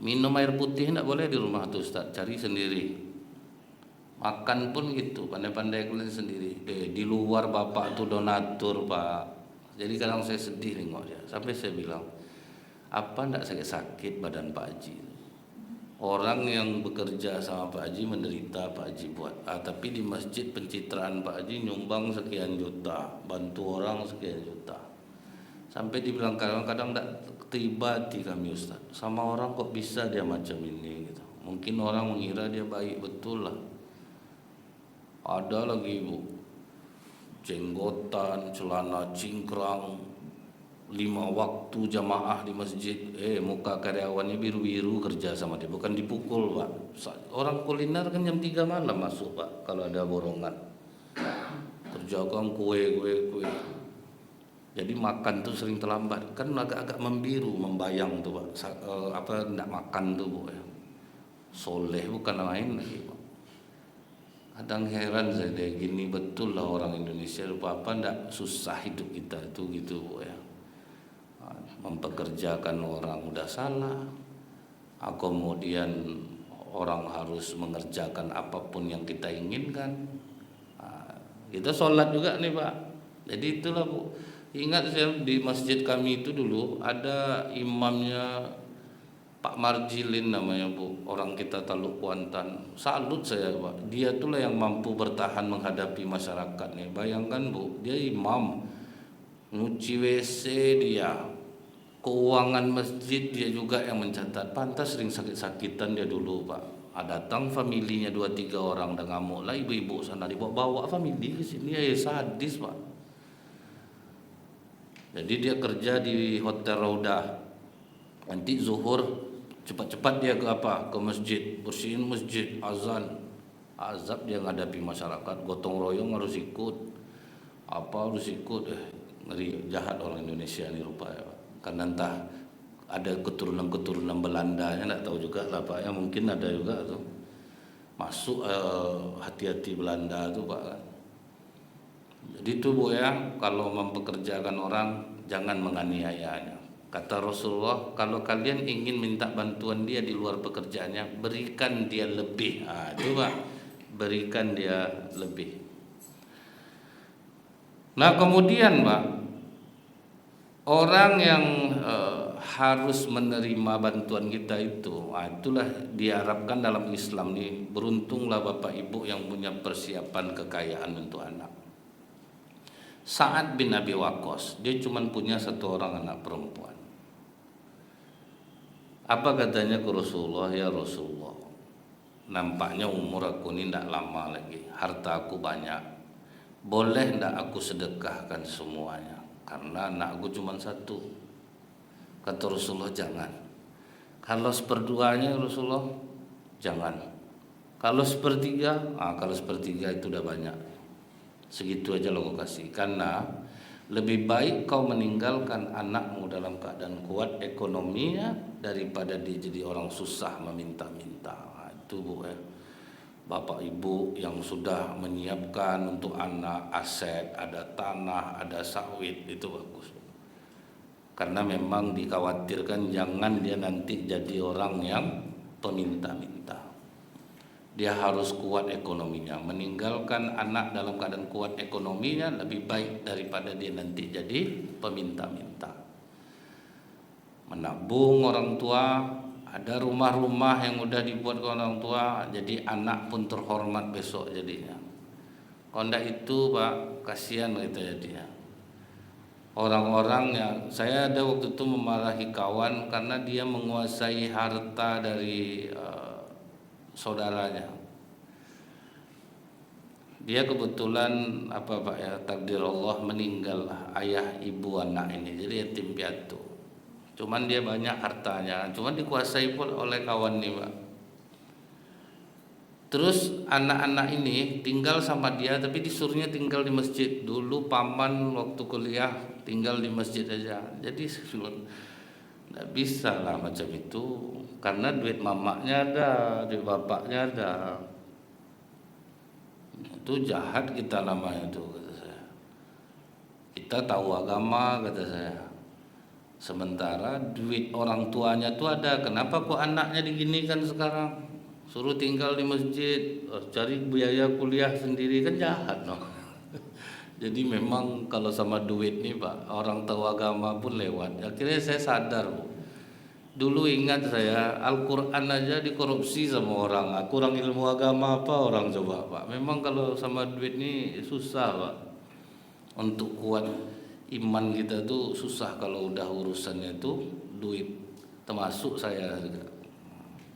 Minum air putih tidak boleh di rumah tuh Ustaz, cari sendiri. Makan pun gitu, pandai-pandai kalian sendiri. Di luar bapak tuh donatur Pak. Jadi kadang saya sedih nengok dia. Sampai saya bilang, apa ndak sakit badan Pak Haji? Orang yang bekerja sama Pak Haji menderita Pak Haji buat. Tapi di masjid pencitraan Pak Haji nyumbang sekian juta, bantu orang sekian juta. Sampai dibilang kadang-kadang ndak tiba di kami Ustaz. Sama orang kok bisa dia macam ini gitu. Mungkin orang mengira dia baik, betul lah. Ada lagi Bu, jenggotan, celana cingkrang, 5 waktu jamaah di masjid. Muka karyawannya biru-biru kerja sama dia, bukan dipukul Pak. Orang kuliner kan jam 3 malam masuk Pak, kalau ada borongan. Kerjakan kue. Jadi makan tuh sering terlambat, kan agak-agak membiru, membayang tuh Pak. Enggak makan tuh Bu ya. Soleh bukan main lagi Pak. Kadang heran saya deh, gini betul lah orang Indonesia, lupa apa ndak susah hidup kita itu gitu Bu ya. Mempekerjakan orang udah salah, kemudian orang harus mengerjakan apapun yang kita inginkan. Kita sholat juga nih Pak. Jadi itulah Bu. Ingat saya di masjid kami itu dulu ada imamnya Pak Marjilin namanya Bu, orang kita Taluk Kuantan. Salut saya Pak, dia itulah yang mampu bertahan menghadapi masyarakat nih. Bayangkan Bu, dia imam, nyuci WC dia, keuangan masjid dia juga yang mencatat. Pantas sering sakit-sakitan dia dulu Pak. Datang familinya 2-3 orang dan ngamuk lah, ibu-ibu sana dibawa famili ke sini. Sadis Pak. Jadi dia kerja di Hotel Raudah. Nanti zuhur cepat-cepat dia ke ke masjid, bersihin masjid, azab dia ngadapi masyarakat, gotong royong harus ikut, harus ikut. Ngeri, jahat orang Indonesia ini rupanya Pak. Karena entah ada keturunan Belanda, enggak tahu juga lah Pak, mungkin ada juga tuh masuk, hati-hati Belanda tuh Pak kan. Jadi itu Bu kalau mempekerjakan orang jangan menganiayanya. Kata Rasulullah, kalau kalian ingin minta bantuan dia di luar pekerjaannya, berikan dia lebih. Itu Pak, berikan dia lebih. Nah kemudian Pak, orang yang harus menerima bantuan kita itu, itulah diharapkan dalam Islam nih. Beruntunglah Bapak Ibu yang punya persiapan kekayaan untuk anak. Sa'ad bin Abi Waqqas, dia cuma punya 1 orang anak perempuan. Apa katanya ke Rasulullah, ya Rasulullah, nampaknya umur aku ini tidak lama lagi, harta aku banyak, boleh tidak aku sedekahkan semuanya karena anak aku cuma 1. Kata Rasulullah, jangan. Kalau 1/2-nya Rasulullah, jangan. Kalau 1/3, kalau 1/3 itu udah banyak. Segitu aja lo kasih. Karena lebih baik kau meninggalkan anakmu dalam keadaan kuat ekonominya daripada dia jadi orang susah meminta-minta. Itu Bu Bapak Ibu yang sudah menyiapkan untuk anak aset, ada tanah, ada sawit, itu bagus. Karena memang dikhawatirkan jangan dia nanti jadi orang yang peminta-minta. Dia harus kuat ekonominya. Meninggalkan anak dalam keadaan kuat ekonominya lebih baik daripada dia nanti jadi peminta-minta. Menabung orang tua, ada rumah-rumah yang udah dibuat ke orang tua, jadi anak pun terhormat besok jadinya. Kalau enggak itu Pak, kasihan gitu jadinya. Orang-orang yang saya ada waktu itu memarahi kawan karena dia menguasai harta dari saudaranya. Dia kebetulan Pak takdir Allah meninggal ayah ibu anak ini, jadi yatim piatu. Cuman dia banyak hartanya, cuman dikuasai pun oleh kawan nih Pak. Terus anak-anak ini tinggal sama dia, tapi disuruhnya tinggal di masjid. Dulu paman waktu kuliah tinggal di masjid aja. Jadi tidak bisa lah macam itu, karena duit mamaknya ada, duit bapaknya ada. Itu jahat kita namanya itu, kata saya. Kita tahu agama, kata saya. Sementara duit orang tuanya tuh ada, kenapa kok anaknya diginikan sekarang? Suruh tinggal di masjid, cari biaya kuliah sendiri, kan jahat no. Jadi memang kalau sama duit nih Pak, orang tahu agama pun lewat. Akhirnya saya sadar Bu. Dulu ingat saya, Al-Quran aja dikorupsi sama orang. Kurang ilmu agama apa orang coba Pak. Memang kalau sama duit nih susah Pak. Untuk kuat iman kita tuh susah kalau udah urusannya itu duit. Termasuk saya juga.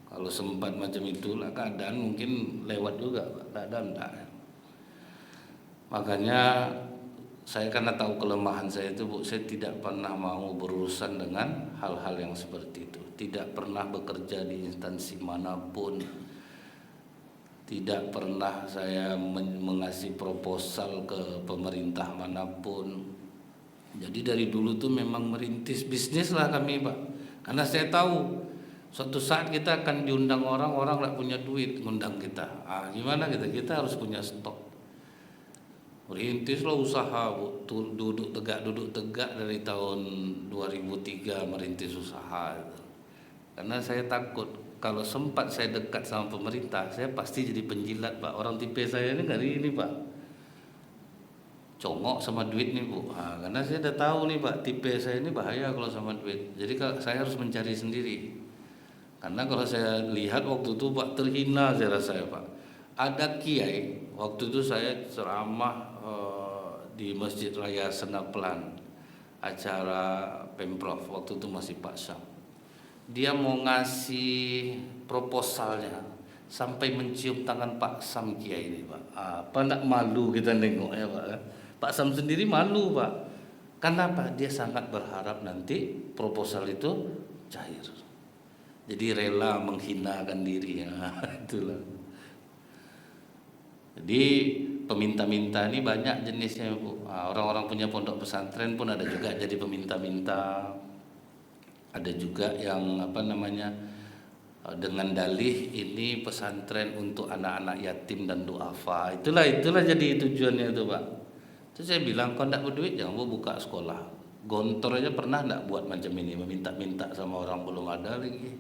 Kalau sempat macam itulah keadaan mungkin lewat juga Pak. Keadaan enggak. Makanya saya karena tahu kelemahan saya itu Bu, saya tidak pernah mau berurusan dengan hal-hal yang seperti itu. Tidak pernah bekerja di instansi manapun. Tidak pernah saya mengasih proposal ke pemerintah manapun. Jadi dari dulu tuh memang merintis bisnis lah kami Pak. Karena saya tahu suatu saat kita akan diundang orang nggak punya duit ngundang kita. Gimana kita harus punya stok. Merintislah usaha, duduk tegak dari tahun 2003 merintis usaha. Karena saya takut kalau sempat saya dekat sama pemerintah, saya pasti jadi penjilat Pak. Orang tipe saya ini hari ini Pak, congok sama duit nih Bu. Karena saya udah tahu nih Pak, tipe saya ini bahaya kalau sama duit. Jadi saya harus mencari sendiri. Karena kalau saya lihat waktu itu Pak, terhina saya rasa Pak. Ada kiai, waktu itu saya ceramah di Masjid Raya Senaplan, acara Pemprov, waktu itu masih Pak Syam. Dia mau ngasih proposalnya, sampai mencium tangan Pak Sam Kiai ini Pak. Apa nak malu kita nengok ya Pak. Pak Sam sendiri malu Pak. Kenapa? Dia sangat berharap nanti proposal itu cair. Jadi rela menghinakan diri ya. Itulah. Jadi peminta-minta ini banyak jenisnya Bu. Orang-orang punya pondok pesantren pun ada juga jadi peminta-minta. Ada juga yang dengan dalih ini pesantren untuk anak-anak yatim dan duafa. Itulah jadi tujuannya itu Pak. Terus saya bilang, kalau tidak berduit jangan buka sekolah. Gontor aja pernah tidak buat macam ini, meminta-minta sama orang belum ada lagi.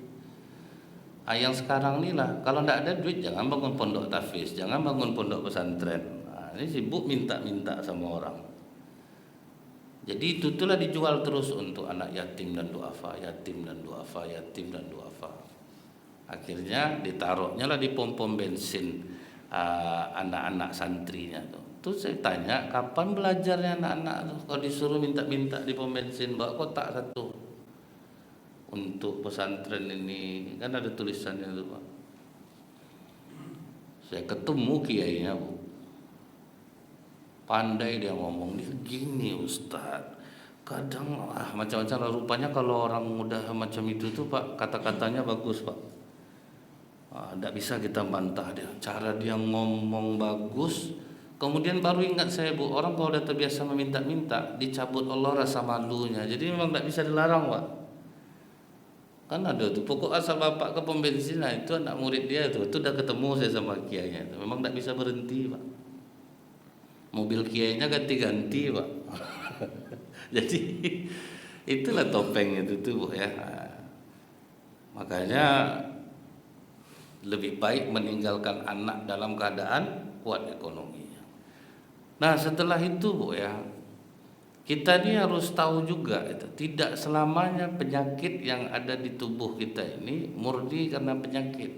Yang sekarang ini lah, kalau tidak ada duit jangan bangun pondok tahfiz, jangan bangun pondok pesantren. Ini sibuk minta-minta sama orang. Jadi itulah dijual terus untuk anak yatim dan duafa, yatim dan duafa, yatim dan duafa. Akhirnya ditaruhnya lah di pom-pom bensin anak-anak santrinya tuh. Terus saya tanya, kapan belajarnya anak-anak tuh? Kalau disuruh minta-minta di pom bensin, bawa kotak satu untuk pesantren ini, kan ada tulisannya tuh Pak. Saya ketemu kiainya Bu, pandai dia ngomong, dia gini Ustaz, kadang macam-macam rupanya kalau orang muda macam itu tuh Pak, kata-katanya bagus Pak. Tidak bisa kita bantah dia, cara dia ngomong bagus. Kemudian baru ingat saya Bu, orang kalau udah terbiasa meminta-minta, dicabut Allah rasa malunya. Jadi memang tidak bisa dilarang Pak. Kan ada tuh, pokok asal bapak ke pom bensin, nah itu anak murid dia tuh, itu udah ketemu saya sama kiainya. Memang tidak bisa berhenti Pak. Mobil kiainya ganti-ganti Pak. Jadi itulah topeng itu tuh Bu ya. Makanya lebih baik meninggalkan anak dalam keadaan kuat ekonominya. Nah setelah itu Bu ya, kita ini harus tahu juga itu, tidak selamanya penyakit yang ada di tubuh kita ini murni karena penyakit.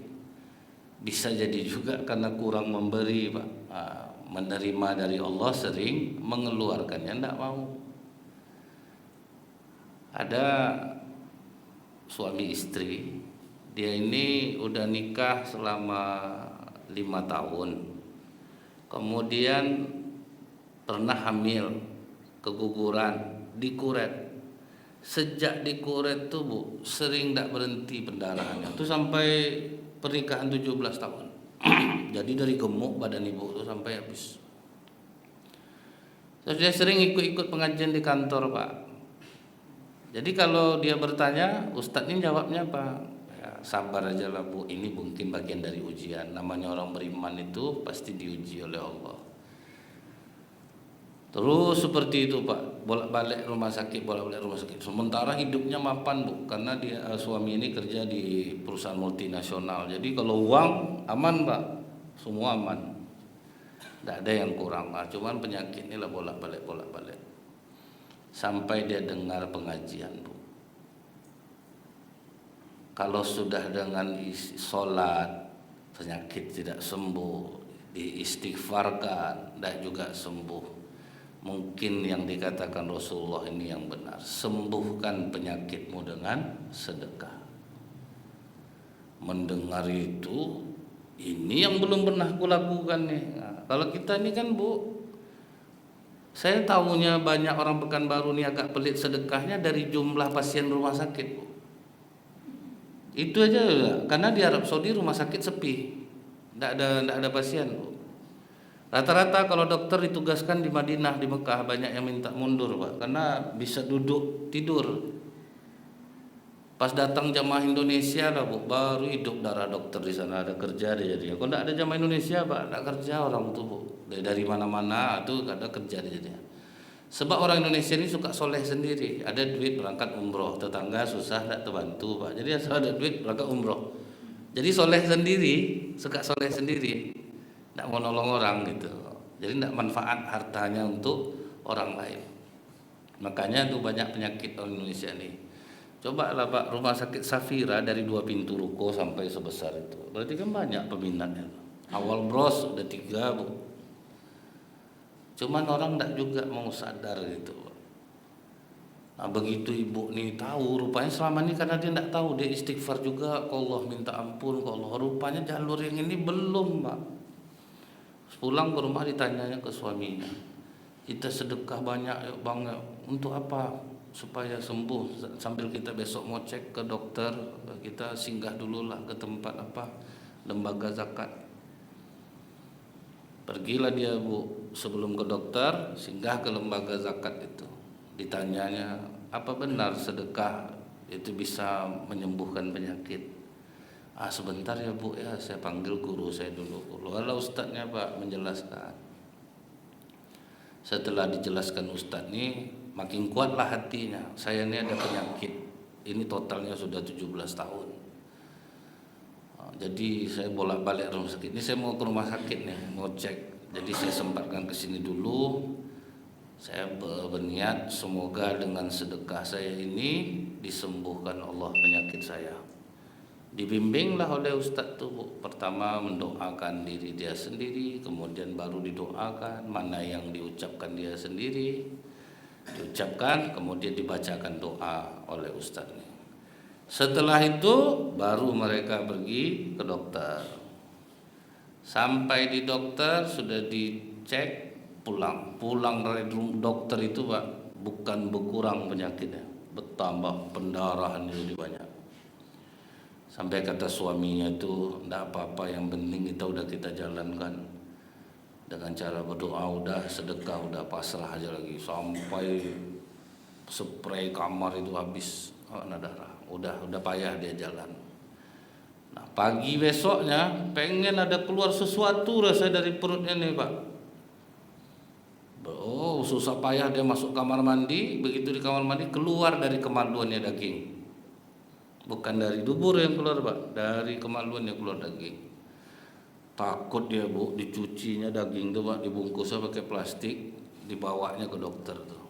Bisa jadi juga karena kurang memberi Pak. Menerima dari Allah sering mengeluarkannya tidak mau. Ada suami istri, dia ini udah nikah selama 5 tahun, kemudian pernah hamil, keguguran, dikuret. Sejak dikuret tuh Bu, sering tidak berhenti pendarahannya. Itu sampai pernikahan 17 tahun. Jadi dari gemuk badan ibu itu sampai habis. Saya sering ikut-ikut pengajian di kantor Pak. Jadi kalau dia bertanya, Ustadz ini jawabnya apa? Ya, sabar aja lah Bu, ini mungkin bagian dari ujian. Namanya orang beriman itu pasti diuji oleh Allah. Terus seperti itu Pak, bolak-balik rumah sakit. Sementara hidupnya mapan Bu, karena dia suami ini kerja di perusahaan multinasional. Jadi kalau uang aman Pak, semua aman, tidak ada yang kurang. Cuman penyakit ini lah bolak-balik. Sampai dia dengar pengajian Bu. Kalau sudah dengan sholat penyakit tidak sembuh, diistighfarkan dan juga sembuh. Mungkin yang dikatakan Rasulullah ini yang benar, sembuhkan penyakitmu dengan sedekah. Mendengar itu, ini yang belum pernah kulakukan nih. Nah, kalau kita ini kan Bu, saya tahunya banyak orang Pekanbaru nih agak pelit sedekahnya dari jumlah pasien rumah sakit Bu. Itu aja, karena di Arab Saudi rumah sakit sepi, tidak ada pasien Bu. Rata-rata kalau dokter ditugaskan di Madinah, di Mekah, banyak yang minta mundur Pak, karena bisa duduk tidur. Pas datang jamaah Indonesia lah Bu, baru hidup darah dokter di sana, ada kerja dia jadinya. Kalau tidak ada jamaah Indonesia Pak, tidak kerja orang tuh Bu. Dari mana-mana itu ada kerja dia jadinya. Sebab orang Indonesia ini suka soleh sendiri, ada duit berangkat umroh, tetangga susah tidak terbantu Pak. Jadi asal ada duit berangkat umroh. Jadi soleh sendiri, suka soleh sendiri. Tidak mau nolong orang gitu. Jadi tidak manfaat hartanya untuk orang lain. Makanya tuh banyak penyakit orang Indonesia nih. Coba lah Pak, rumah sakit Safira dari 2 pintu ruko sampai sebesar itu. Berarti kan banyak peminatnya. Awal bros udah 3 Bu. Cuman orang tidak juga mau sadar gitu. Begitu ibu nih tahu, rupanya selama ini karena dia tidak tahu, dia istighfar juga ke Allah, minta ampun ke Allah. Rupanya jalur yang ini belum, Pak. Pulang ke rumah ditanyanya ke suaminya, kita sedekah banyak yuk bang, untuk apa? Supaya sembuh. Sambil kita besok mau cek ke dokter, kita singgah dulu lah ke tempat apa, lembaga zakat. Pergilah dia bu, sebelum ke dokter singgah ke lembaga zakat itu. Ditanyanya, apa benar sedekah itu bisa menyembuhkan penyakit? Sebentar ya bu ya, saya panggil guru saya dulu. Lalu ustadznya pak menjelaskan. Setelah dijelaskan ustadz nih, makin kuatlah hatinya. Saya ini ada penyakit, ini totalnya sudah 17 tahun. Jadi saya bolak-balik rumah sakit. Ini saya mau ke rumah sakit nih, mau cek. Jadi saya sempatkan ke sini dulu. Saya berniat semoga dengan sedekah saya ini disembuhkan Allah penyakit saya. Dibimbinglah oleh ustadz tuh bu. Pertama mendoakan diri dia sendiri, kemudian baru didoakan mana yang diucapkan dia sendiri, diucapkan kemudian dibacakan doa oleh ustadznya. Setelah itu baru mereka pergi ke dokter. Sampai di dokter sudah dicek, pulang dari dokter itu pak, bukan berkurang penyakitnya, bertambah, pendarahan jadi banyak. Sampai kata suaminya itu, tidak apa-apa, yang penting kita jalankan dengan cara berdoa, udah sedekah, udah pasrah aja lagi. Sampai spray kamar itu habis darah, udah payah dia jalan. Nah pagi besoknya pengen ada keluar sesuatu rasa dari perutnya nih pak. Oh susah payah dia masuk kamar mandi, begitu di kamar mandi keluar dari kemaluannya daging. Bukan dari dubur yang keluar pak, dari kemaluan yang keluar daging. Takut dia bu, dicucinya daging tuh pak, dibungkusnya pakai plastik, dibawanya ke dokter tuh.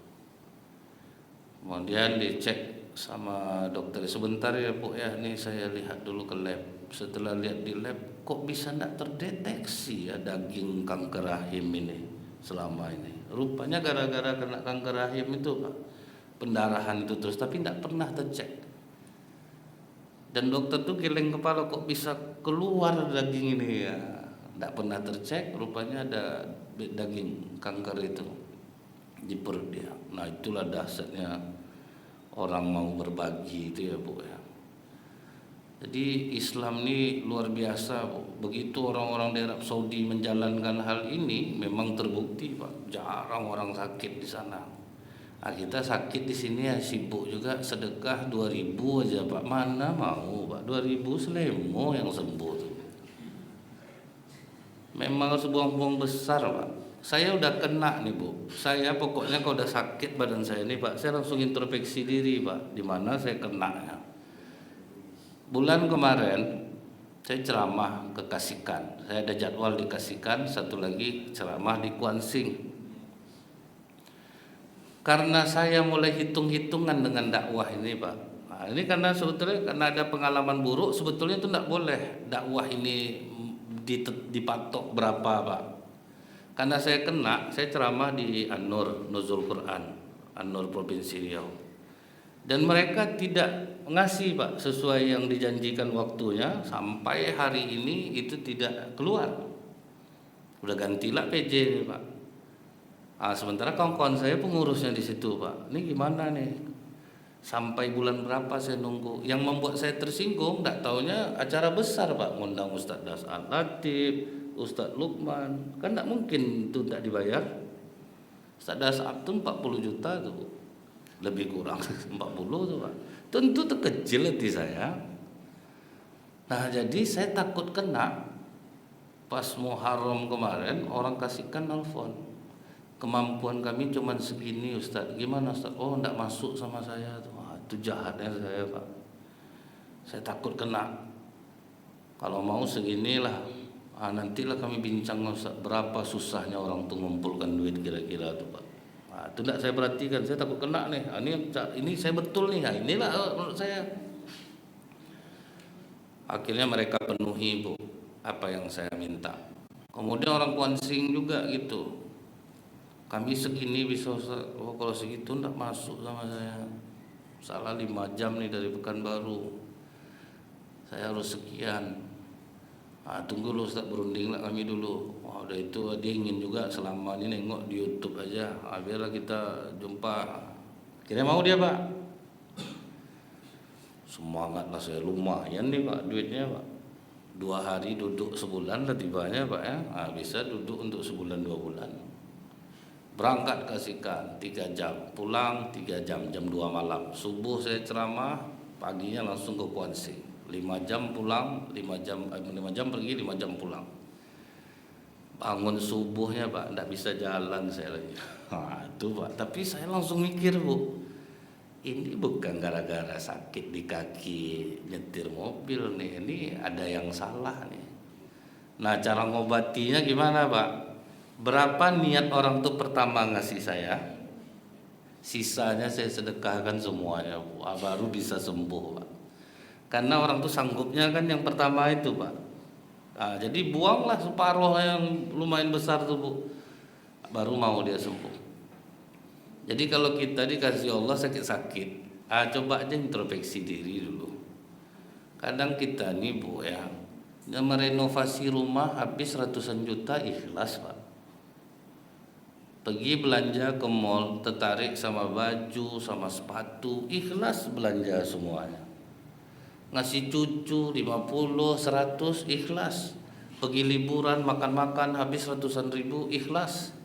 Kemudian dicek sama dokter, sebentar ya bu ya, nih saya lihat dulu ke lab. Setelah lihat di lab, kok bisa tidak terdeteksi ya daging kanker rahim ini selama ini. Rupanya gara-gara kena kanker rahim itu pak, pendarahan itu terus, tapi tidak pernah tercek. Dan dokter tuh geleng kepala, kok bisa keluar daging ini ya, tidak pernah tercek. Rupanya ada daging kanker itu di perut dia. Nah itulah dahsyatnya orang mau berbagi itu ya bu ya. Jadi Islam ini luar biasa bu. Begitu orang-orang di Arab Saudi menjalankan hal ini, memang terbukti pak, jarang orang sakit di sana. Kita sakit di sini ya sibuk juga, sedekah 2.000 aja pak, mana mau pak, 2.000 selemo yang sembuh tuh. Memang harus buang-buang besar pak. Saya udah kena nih bu, saya pokoknya kalau udah sakit badan saya ini pak, saya langsung introspeksi diri pak, di mana saya kena ya. Bulan kemarin saya ceramah ke Kasikan, saya ada jadwal di Kasikan, satu lagi ceramah di Kuansing. Karena saya mulai hitung-hitungan dengan dakwah ini pak. Nah, ini karena sebetulnya karena ada pengalaman buruk, sebetulnya itu tidak boleh dakwah ini dipatok berapa pak. Karena saya kena, saya ceramah di An-Nur, Nuzul Quran, An-Nur Provinsi Riau. Dan mereka tidak ngasih pak sesuai yang dijanjikan waktunya, sampai hari ini itu tidak keluar. Udah gantilah PJ nih pak. Sementara kawan-kawan saya pengurusnya di situ pak, ini gimana nih? Sampai bulan berapa saya nunggu? Yang membuat saya tersinggung, tak taunya acara besar pak, ngundang Ustadz Das'al Latif, Ustadz Lukman, kan tak mungkin itu tidak dibayar. Ustadz Das'al itu 40 juta tuh, lebih kurang 40 tuh pak. Tentu terkecil hati saya. Nah jadi saya takut kena. Pas Muharram kemarin orang Kasihkan nelfon, kemampuan kami cuma segini Ustaz, gimana Ustaz? Oh enggak masuk sama saya tuh. Itu jahatnya saya pak, saya takut kena. Kalau mau seginilah, nantilah kami bincang Ustaz, berapa susahnya orang tuh ngumpulkan duit kira-kira tuh pak. Itu enggak saya perhatikan, saya takut kena nih. Ini saya betul nih, inilah menurut saya. Akhirnya mereka penuhi bu apa yang saya minta. Kemudian orang Kuansing juga gitu, kami segini bisa Ustaz. Oh kalau segitu enggak masuk sama saya. salah 5 jam nih dari Pekanbaru, saya harus sekian. Tunggu lu Ustaz, berunding lah kami dulu. Wah, udah itu dia ingin juga selama ini nengok di YouTube aja. Biarlah kita jumpa. Kira mau dia Pak. Semangat lah saya, lumayan nih Pak duitnya Pak. 2 hari duduk sebulan lah tibanya Pak ya. Bisa duduk untuk sebulan 2 bulan. Berangkat kasihkan 3 jam, pulang 3 jam, jam 2 malam. Subuh saya ceramah, paginya langsung ke Kuansi. 5 jam pulang, 5 jam pergi, 5 jam pulang. Bangun subuhnya Pak, tidak bisa jalan saya lagi. Itu Pak, tapi saya langsung mikir Bu, ini bukan gara-gara sakit di kaki nyetir mobil nih, ini ada yang salah nih. Nah, cara ngobatinya gimana Pak? Berapa niat orang tuh pertama ngasih saya, sisanya saya sedekahkan semuanya Bu, baru bisa sembuh Pak. Karena orang tuh sanggupnya kan yang pertama itu Pak. Jadi buanglah separuh yang lumayan besar tuh Bu, baru mau dia sembuh. Jadi kalau kita dikasih Allah sakit-sakit, coba aja introspeksi diri dulu. Kadang kita nih Bu ya, merenovasi rumah habis ratusan juta, ikhlas Pak. Pergi belanja ke mall, tertarik sama baju, sama sepatu, ikhlas belanja semuanya. Ngasih cucu 50, 100, ikhlas. Pergi liburan, makan-makan habis ratusan ribu, ikhlas.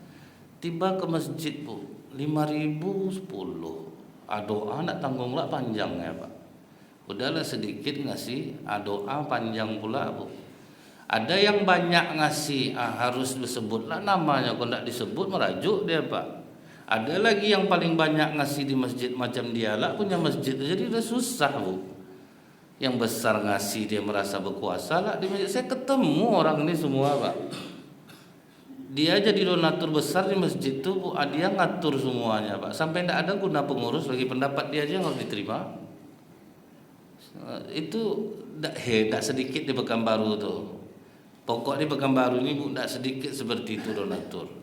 Tiba ke masjid Bu, 5.000, 10. Doa nak tanggunglah panjangnya Pak. Udahlah sedikit ngasih, doa panjang pula Bu. Ada yang banyak ngasih, harus disebutlah namanya. Kalau tidak disebut merajuk dia Pak. Ada lagi yang paling banyak ngasih di masjid macam dialah punya masjid, jadi udah susah Bu. Yang besar ngasih dia merasa berkuasa lah di masjid. Saya ketemu orang ini semua Pak. Dia jadi donatur besar di masjid itu Bu. Dia ngatur semuanya Pak. Sampai tidak ada guna pengurus lagi, pendapat dia aja yang harus diterima. Itu tidak sedikit di Pekanbaru tuh. Pokok di Pekanbaru ini Bu, tidak sedikit seperti itu donatur.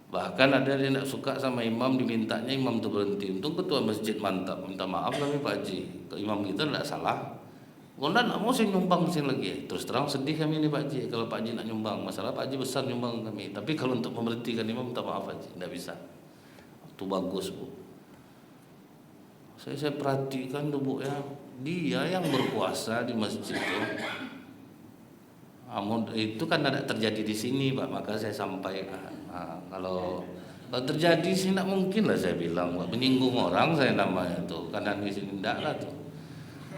Bahkan ada dia tidak suka sama imam, dimintanya imam itu berhenti. Untung ketua masjid mantap, minta maaf kami Pak Haji, ke imam kita tidak salah. Kalau tidak mau saya nyumbang sini lagi. Terus terang sedih kami ini Pak Haji, kalau Pak Haji nak nyumbang. Masalah Pak Haji besar nyumbang kami. Tapi kalau untuk memberhentikan imam, minta maaf Haji, tidak bisa. Itu bagus Bu. Saya perhatikan tuh Bu ya, dia yang berkuasa di masjid itu. Itu kan tidak terjadi di sini Pak, maka saya sampaikan. Kalau terjadi sih tidak mungkin lah saya bilang Pak, menyinggung orang saya namanya tuh, karena di sini tidak lah tuh.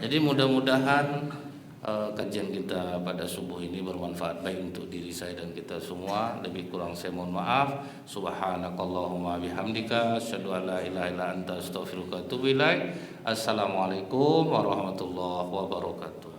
Jadi mudah-mudahan kajian kita pada subuh ini bermanfaat baik untuk diri saya dan kita semua. Lebih kurang saya mohon maaf. Subhanakallahumma bihamdika asyhadu an la ilaha illa anta astaghfiruka wa atubu ilaik. Assalamualaikum warahmatullahi wabarakatuh.